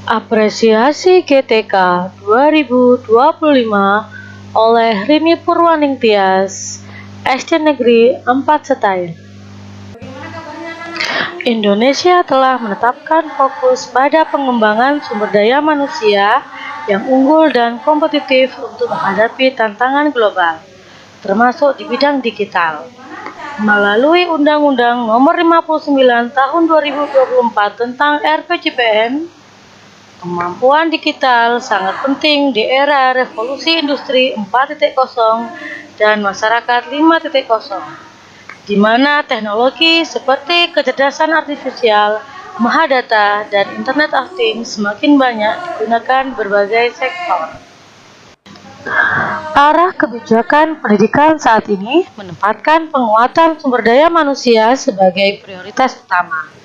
Apresiasi GTK 2025 oleh Rini Purwaningtyas, SD Negeri 4 Setail. Indonesia telah menetapkan fokus pada pengembangan sumber daya manusia yang unggul dan kompetitif untuk menghadapi tantangan global, termasuk di bidang digital. Melalui Undang-Undang Nomor 59 Tahun 2024 tentang RPJPN, kemampuan digital sangat penting di era revolusi industri 4.0 dan masyarakat 5.0, di mana teknologi seperti kecerdasan artifisial, mahadata, dan Internet of Things semakin banyak digunakan berbagai sektor. Arah kebijakan pendidikan saat ini menempatkan penguatan sumber daya manusia sebagai prioritas utama.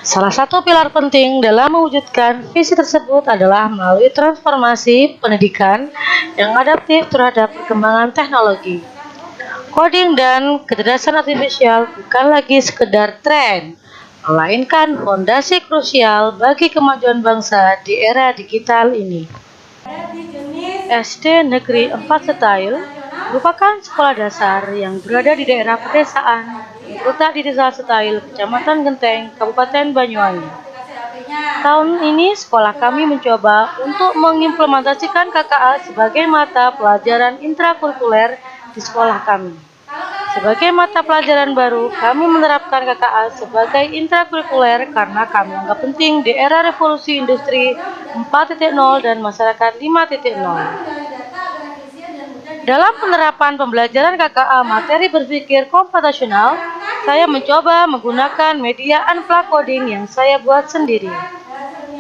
Salah satu pilar penting dalam mewujudkan visi tersebut adalah melalui transformasi pendidikan yang adaptif terhadap perkembangan teknologi. Coding dan kecerdasan artifisial bukan lagi sekedar tren, melainkan fondasi krusial bagi kemajuan bangsa di era digital ini. SD Negeri 4 Setail merupakan sekolah dasar yang berada di daerah pedesaan yang terletak di Desa Setail, Kecamatan Genteng, Kabupaten Banyuwangi. Tahun ini sekolah kami mencoba untuk mengimplementasikan KKA sebagai mata pelajaran intrakurikuler di sekolah kami. Sebagai mata pelajaran baru, kami menerapkan KKA sebagai intrakurikuler karena kami anggap penting di era revolusi industri 4.0 dan masyarakat 5.0. Dalam penerapan pembelajaran KKA materi berpikir komputasional, saya mencoba menggunakan media unplug coding yang saya buat sendiri.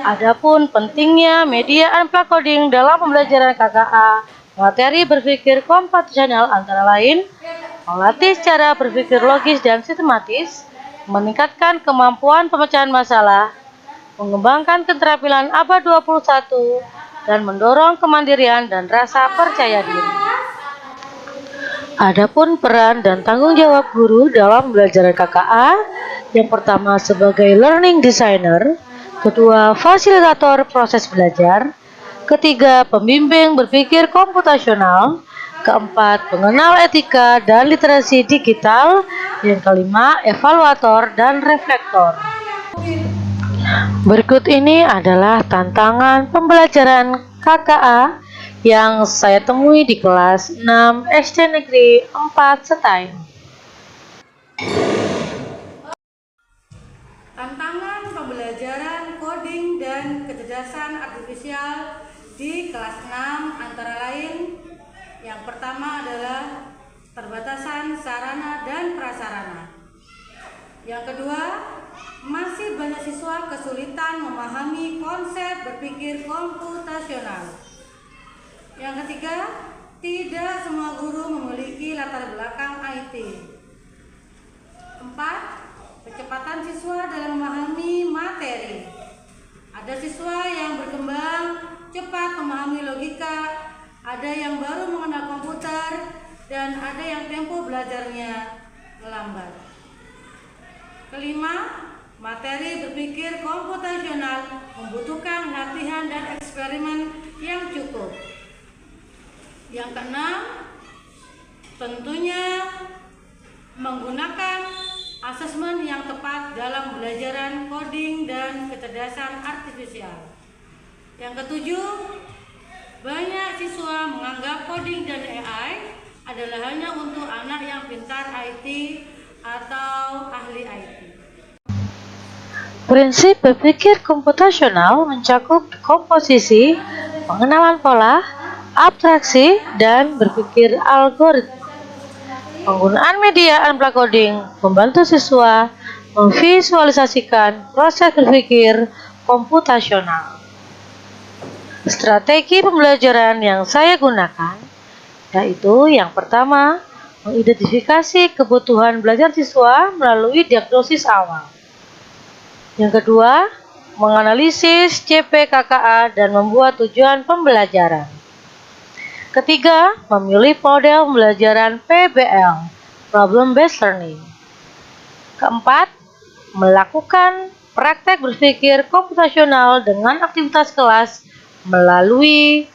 Adapun pentingnya media unplug coding dalam pembelajaran KKA materi berpikir komputasional antara lain melatih cara berpikir logis dan sistematis, meningkatkan kemampuan pemecahan masalah, mengembangkan keterampilan abad 21, dan mendorong kemandirian dan rasa percaya diri. Adapun peran dan tanggung jawab guru dalam belajar KKA, yang pertama sebagai learning designer, kedua fasilitator proses belajar, ketiga pembimbing berpikir komputasional, keempat pengenal etika dan literasi digital, yang kelima evaluator dan reflektor. Berikut ini adalah tantangan pembelajaran KKA yang saya temui di kelas 6 SD Negeri 4 Setail. Tantangan pembelajaran coding dan kecerdasan artifisial di kelas 6 antara lain: yang pertama adalah keterbatasan sarana dan prasarana. Yang kedua, masih banyak siswa kesulitan memahami konsep berpikir komputasional. Yang ketiga, tidak semua guru memiliki latar belakang IT. 4. Kecepatan siswa dalam memahami materi. Ada siswa yang berkembang cepat memahami logika, ada yang baru mengenal komputer, dan ada yang tempo belajarnya lambat. Kelima, materi berpikir komputasional membutuhkan latihan dan eksperimen yang cukup. Yang keenam, tentunya menggunakan asesmen yang tepat dalam pembelajaran coding dan kecerdasan artifisial. Yang ketujuh, banyak siswa menganggap coding dan AI adalah hanya untuk anak yang pintar IT atau ahli IT. Prinsip berpikir komputasional mencakup komposisi, pengenalan pola, abstraksi, dan berpikir algoritma. Penggunaan media unplug coding membantu siswa memvisualisasikan proses berpikir komputasional. Strategi pembelajaran yang saya gunakan yaitu yang pertama, mengidentifikasi kebutuhan belajar siswa melalui diagnosis awal. Yang kedua, menganalisis CPKKA dan membuat tujuan pembelajaran. Ketiga, memilih model pembelajaran PBL, Problem Based Learning. Keempat, melakukan praktek berpikir komputasional dengan aktivitas kelas melalui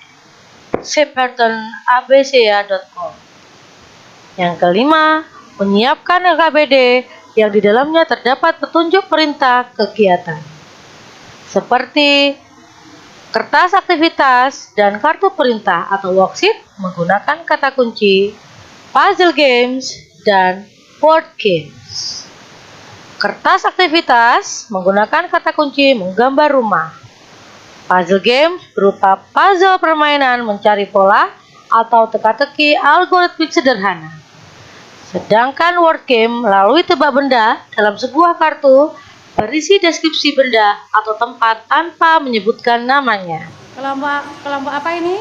sepatternabca.com. Yang kelima, menyiapkan LKPD yang di dalamnya terdapat petunjuk perintah kegiatan, seperti kertas aktivitas dan kartu perintah atau worksheet menggunakan kata kunci, puzzle games, dan board games. Kertas aktivitas menggunakan kata kunci menggambar rumah. Puzzle games berupa puzzle permainan mencari pola atau teka-teki algoritmik sederhana. Sedangkan word game melalui tebak benda dalam sebuah kartu berisi deskripsi benda atau tempat tanpa menyebutkan namanya. Kelompok apa ini?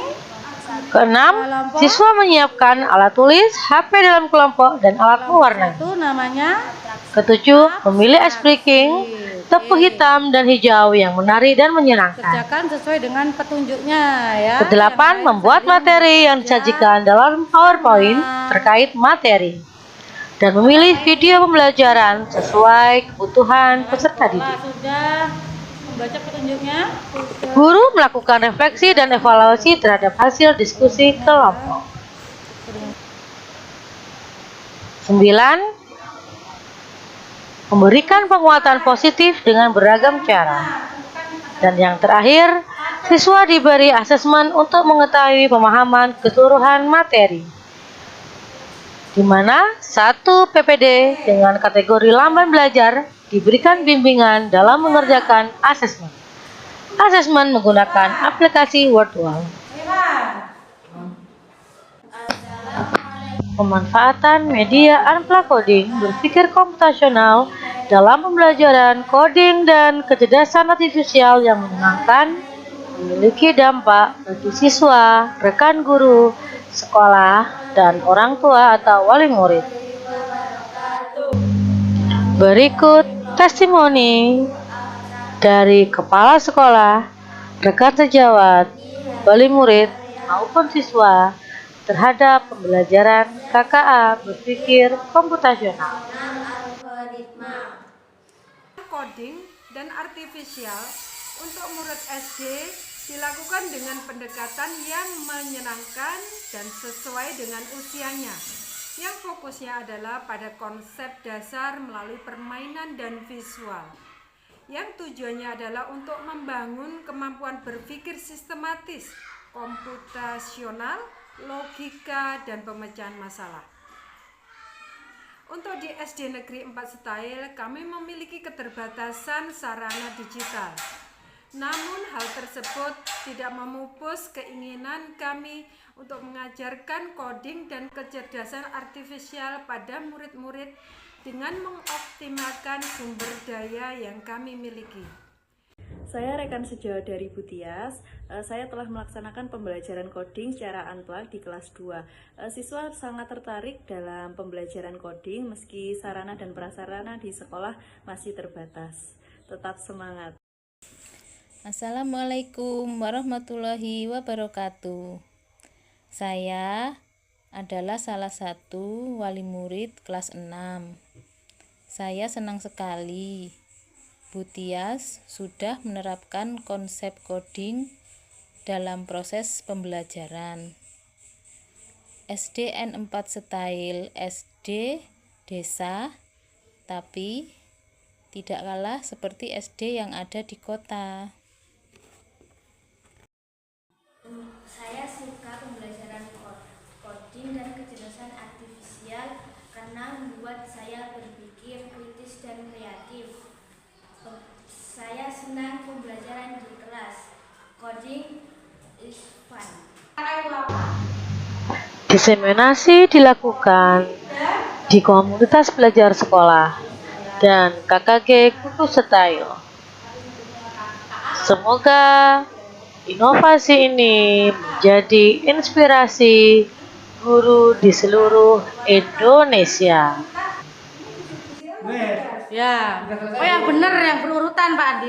Keenam, siswa menyiapkan alat tulis, HP dalam kelompok, dan alat mewarnai. Itu namanya. Ketujuh, memilih ice breaking, tepu hitam dan hijau yang menarik dan menyenangkan. Kerjakan sesuai dengan petunjuknya ya. Kedelapan, membuat materi yang disajikan dalam PowerPoint terkait materi dan memilih video pembelajaran sesuai kebutuhan peserta didik. Sudah membaca petunjuknya. Guru melakukan refleksi dan evaluasi terhadap hasil diskusi kelompok. 9. Memberikan penguatan positif dengan beragam cara. Dan yang terakhir, siswa diberi asesmen untuk mengetahui pemahaman keseluruhan materi, di mana satu PPD dengan kategori lamban belajar diberikan bimbingan dalam mengerjakan asesmen. Asesmen menggunakan aplikasi Wordwall. Pemanfaatan media Unplugged Coding berpikir komputasional dalam pembelajaran coding dan kecerdasan artifisial yang menyenangkan memiliki dampak bagi siswa, rekan guru, sekolah, dan orang tua atau wali murid. Berikut testimoni dari kepala sekolah, rekan sejawat, wali murid, maupun siswa terhadap pembelajaran KKA berpikir komputasional. Coding dan artifisial untuk murid SD dilakukan dengan pendekatan yang menyenangkan dan sesuai dengan usianya, yang fokusnya adalah pada konsep dasar melalui permainan dan visual, yang tujuannya adalah untuk membangun kemampuan berpikir sistematis, komputasional, logika, dan pemecahan masalah. Untuk di SD Negeri 4 Setail, kami memiliki keterbatasan sarana digital. Namun hal tersebut tidak memupus keinginan kami untuk mengajarkan coding dan kecerdasan artifisial pada murid-murid dengan mengoptimalkan sumber daya yang kami miliki. Saya rekan sejawat dari Butias. Saya telah melaksanakan pembelajaran coding secara unplugged di kelas 2. Siswa sangat tertarik dalam pembelajaran coding meski sarana dan prasarana di sekolah masih terbatas. Tetap semangat. Assalamualaikum warahmatullahi wabarakatuh. Saya adalah salah satu wali murid kelas 6. Saya senang sekali Butias sudah menerapkan konsep coding dalam proses pembelajaran. SDN 4 Setail SD desa, tapi tidak kalah seperti SD yang ada di kota. Saya suka pembelajaran coding dan kecerdasan artifisial karena membuat saya berpikir kritis dan kreatif. Saya senang pembelajaran di kelas. Coding is fun. Diseminasi dilakukan di komunitas belajar sekolah dan KKG Kutu Setail. Semoga inovasi ini menjadi inspirasi guru di seluruh Indonesia. Ya. Oh yang benar, yang berurutan Pak Andi.